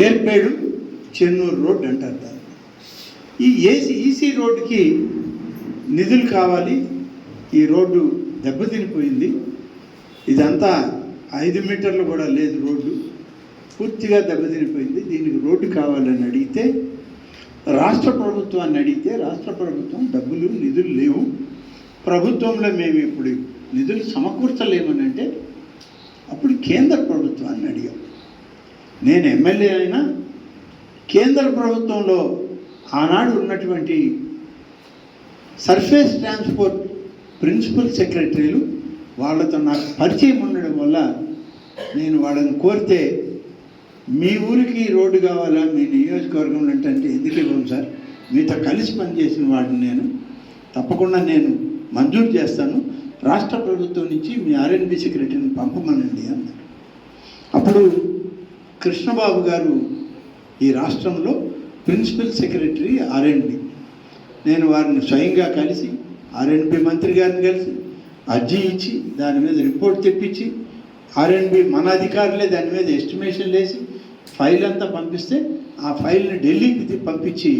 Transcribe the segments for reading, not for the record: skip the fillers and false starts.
Yerpedu Chennur road అంటారు దాన్ని. ఈ ఈసీ రోడ్డుకి నిధులు కావాలి. ఈ రోడ్డు దెబ్బతినిపోయింది. ఇదంతా 5 మీటర్లు కూడా లేదు, రోడ్డు పూర్తిగా దెబ్బతినిపోయింది. దీనికి రోడ్డు కావాలని అడిగితే, రాష్ట్ర ప్రభుత్వాన్ని అడిగితే, రాష్ట్ర ప్రభుత్వం డబ్బులు నిధులు లేవు, ప్రభుత్వంలో మేము ఇప్పుడు నిధులు సమకూర్చలేమని అంటే, అప్పుడు కేంద్ర ప్రభుత్వాన్ని అడిగాం. నేను ఎమ్మెల్యే అయినా కేంద్ర ప్రభుత్వంలో ఆనాడు ఉన్నటువంటి సర్ఫేస్ ట్రాన్స్పోర్ట్ ప్రిన్సిపల్ సెక్రటరీలు వాళ్ళతో నాకు పరిచయం ఉండడం వల్ల నేను వాళ్ళని కోరితే, మీ ఊరికి రోడ్డు కావాలా మీ నియోజకవర్గంలో అంటే ఎందుకు ఇవ్వను సార్, మీతో కలిసి పనిచేసిన వాడిని నేను, తప్పకుండా నేను మంజూరు చేస్తాను, రాష్ట్ర ప్రభుత్వం నుంచి మీ ఆర్ఎండ్బి సెక్రటరీని పంపమనండి అన్నారు. అప్పుడు కృష్ణబాబు గారు ఈ రాష్ట్రంలో ప్రిన్సిపల్ సెక్రటరీ ఆర్ఎండ్బి. నేను వారిని స్వయంగా కలిసి, ఆర్ఎండ్బి మంత్రి గారిని కలిసి అర్జీ ఇచ్చి, దాని మీద రిపోర్ట్ తెప్పించి, ఆర్ఎండ్బి మన అధికారులే దాని మీద ఎస్టిమేషన్ వేసి ఫైల్ అంతా పంపిస్తే, ఆ ఫైల్ని ఢిల్లీకి పంపించి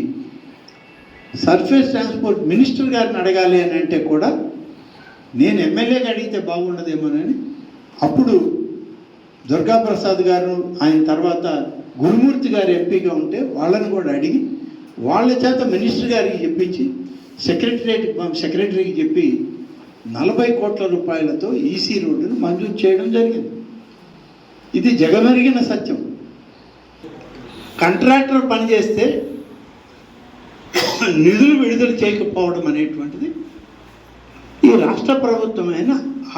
సర్ఫేస్ ట్రాన్స్పోర్ట్ మినిస్టర్ గారిని అడగాలి అని అంటే కూడా నేను ఎమ్మెల్యేగా అడిగితే బాగుండదేమోనని, అప్పుడు దుర్గాప్రసాద్ గారు, ఆయన తర్వాత గురుమూర్తి గారు ఎంపీగా ఉంటే వాళ్ళని కూడా అడిగి వాళ్ళ చేత మినిస్టర్ గారికి చెప్పించి సెక్రటరీకి చెప్పి 40 కోట్ల రూపాయలతో ఈసీ రోడ్డును మంజూరు చేయడం జరిగింది. ఇది జగమెరిగిన సత్యం. కాంట్రాక్టర్ పనిచేస్తే నిధులు విడుదల చేయకపోవడం అనేటువంటిది ఈ రాష్ట్ర ప్రభుత్వమైన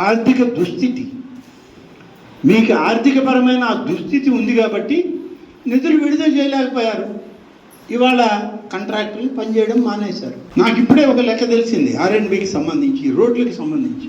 ఆర్థిక దుస్థితి. మీకు ఆర్థికపరమైన ఆ దుస్థితి ఉంది కాబట్టి నిధులు విడుదల చేయలేకపోయారు. ఇవాళ కాంట్రాక్టర్లు పనిచేయడం మానేశారు. నాకు ఇప్పుడే ఒక లెక్క తెలిసింది ఆర్ఎండ్బికి సంబంధించి, రోడ్లకు సంబంధించి